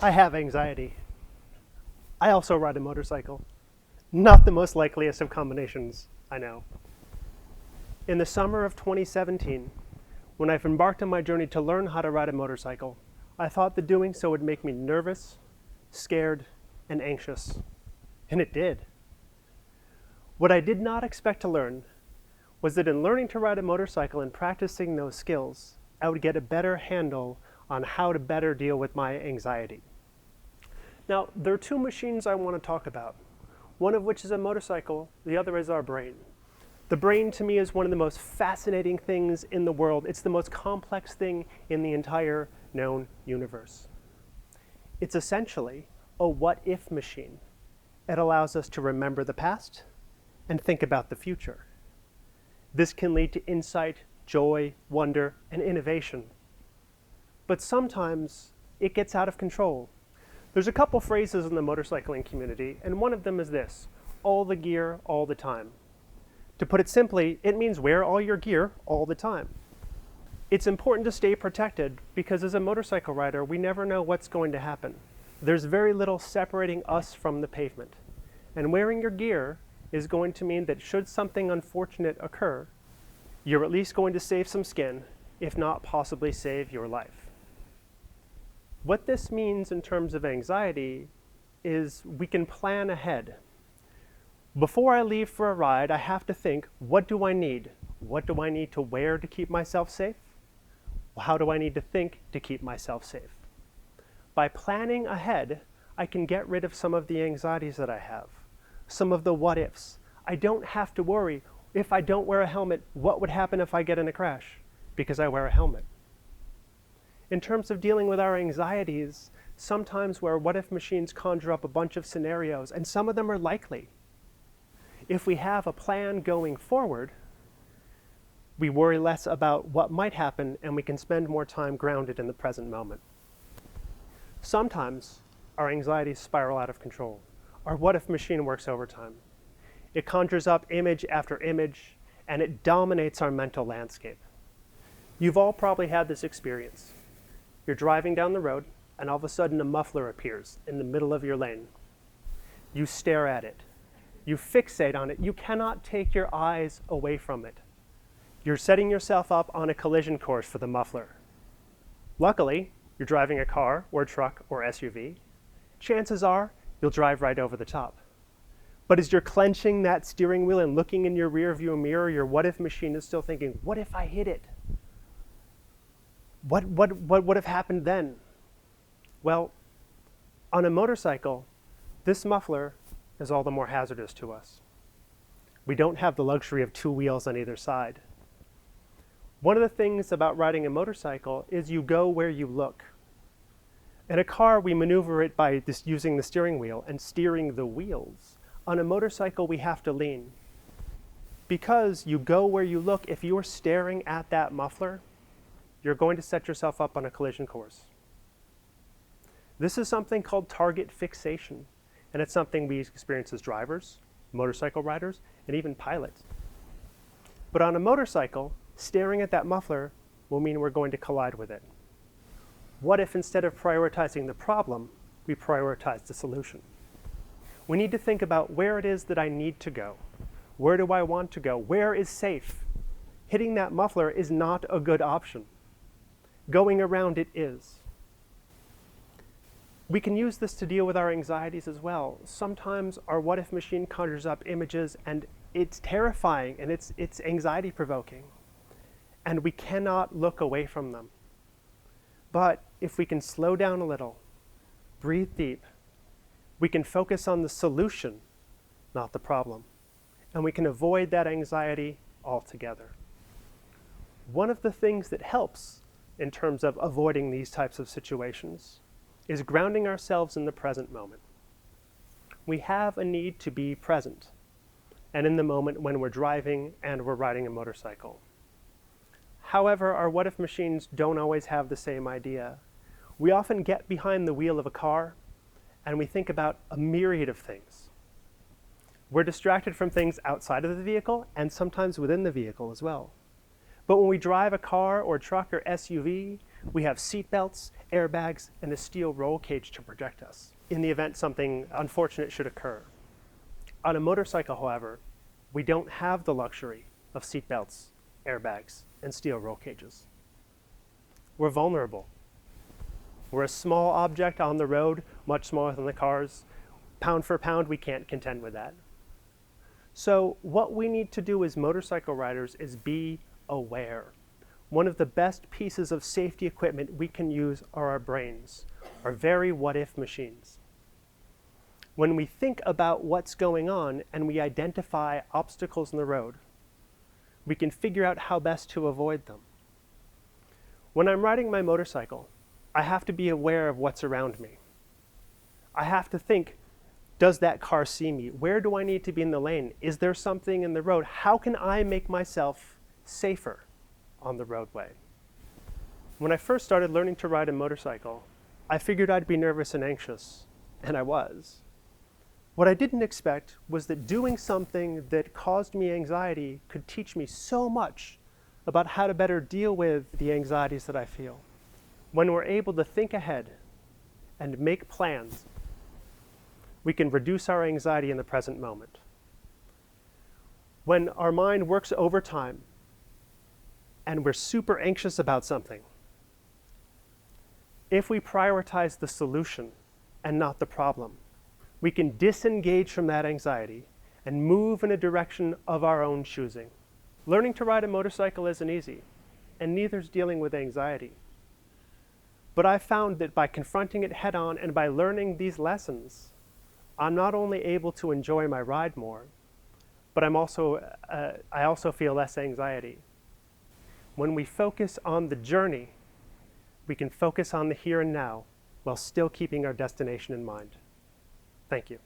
I have anxiety. I also ride a motorcycle. Not the most likeliest of combinations, I know. In the summer of 2017, when I've embarked on my journey to learn how to ride a motorcycle, I thought that doing so would make me nervous, scared, and anxious. And it did. What I did not expect to learn was that in learning to ride a motorcycle and practicing those skills, I would get a better handle on how to better deal with my anxiety. Now, there are two machines I want to talk about, one of which is a motorcycle, the other is our brain. The brain, to me, is one of the most fascinating things in the world. It's the most complex thing in the entire known universe. It's essentially a what-if machine. It allows us to remember the past and think about the future. This can lead to insight, joy, wonder, and innovation. But sometimes it gets out of control. There's a couple phrases in the motorcycling community, and one of them is this: all the gear, all the time. To put it simply, it means wear all your gear all the time. It's important to stay protected because as a motorcycle rider, we never know what's going to happen. There's very little separating us from the pavement. And wearing your gear is going to mean that should something unfortunate occur, you're at least going to save some skin, if not possibly save your life. What this means in terms of anxiety is we can plan ahead. Before I leave for a ride, I have to think, what do I need? What do I need to wear to keep myself safe? How do I need to think to keep myself safe? By planning ahead, I can get rid of some of the anxieties that I have, some of the what-ifs. I don't have to worry, if I don't wear a helmet, what would happen if I get in a crash? Because I wear a helmet. In terms of dealing with our anxieties, sometimes where what-if machines conjure up a bunch of scenarios, and some of them are likely. If we have a plan going forward, we worry less about what might happen and we can spend more time grounded in the present moment. Sometimes our anxieties spiral out of control. Our what-if machine works overtime. It conjures up image after image and it dominates our mental landscape. You've all probably had this experience. You're driving down the road and all of a sudden a muffler appears in the middle of your lane. You stare at it. You fixate on it. You cannot take your eyes away from it. You're setting yourself up on a collision course for the muffler. Luckily, you're driving a car or a truck or SUV. Chances are you'll drive right over the top. But as you're clenching that steering wheel and looking in your rear view mirror, your what-if machine is still thinking, what if I hit it? What would have happened then? Well, on a motorcycle, this muffler is all the more hazardous to us. We don't have the luxury of two wheels on either side. One of the things about riding a motorcycle is you go where you look. In a car, we maneuver it by using the steering wheel and steering the wheels. On a motorcycle, we have to lean. Because you go where you look, if you're staring at that muffler, you're going to set yourself up on a collision course. This is something called target fixation, and it's something we experience as drivers, motorcycle riders, and even pilots. But on a motorcycle, staring at that muffler will mean we're going to collide with it. What if instead of prioritizing the problem, we prioritize the solution? We need to think about where it is that I need to go. Where do I want to go? Where is safe? Hitting that muffler is not a good option. Going around it is. We can use this to deal with our anxieties as well. Sometimes our what-if machine conjures up images and it's terrifying and it's anxiety provoking. And we cannot look away from them. But if we can slow down a little, breathe deep, we can focus on the solution, not the problem. And we can avoid that anxiety altogether. One of the things that helps in terms of avoiding these types of situations is grounding ourselves in the present moment. We have a need to be present and in the moment when we're driving and we're riding a motorcycle. However, our what-if machines don't always have the same idea. We often get behind the wheel of a car and we think about a myriad of things. We're distracted from things outside of the vehicle and sometimes within the vehicle as well. But when we drive a car or truck or SUV, We have seat belts, airbags, and a steel roll cage to protect us in the event something unfortunate should occur. On a motorcycle, however, we don't have the luxury of seat belts, airbags, and steel roll cages. We're vulnerable. We're a small object on the road, much smaller than the cars. Pound for pound, we can't contend with that. So what we need to do as motorcycle riders is be aware. One of the best pieces of safety equipment we can use are our brains, our very what-if machines. When we think about what's going on and we identify obstacles in the road, we can figure out how best to avoid them. When I'm riding my motorcycle, I have to be aware of what's around me. I have to think, does that car see me? Where do I need to be in the lane? Is there something in the road? How can I make myself safer on the roadway? When I first started learning to ride a motorcycle, I figured I'd be nervous and anxious, and I was. What I didn't expect was that doing something that caused me anxiety could teach me so much about how to better deal with the anxieties that I feel. When we're able to think ahead and make plans, we can reduce our anxiety in the present moment. When our mind works overtime and we're super anxious about something, if we prioritize the solution and not the problem, we can disengage from that anxiety and move in a direction of our own choosing. Learning to ride a motorcycle isn't easy, and neither's dealing with anxiety. But I've found that by confronting it head-on and by learning these lessons, I'm not only able to enjoy my ride more, but I also feel less anxiety. When we focus on the journey, we can focus on the here and now while still keeping our destination in mind. Thank you.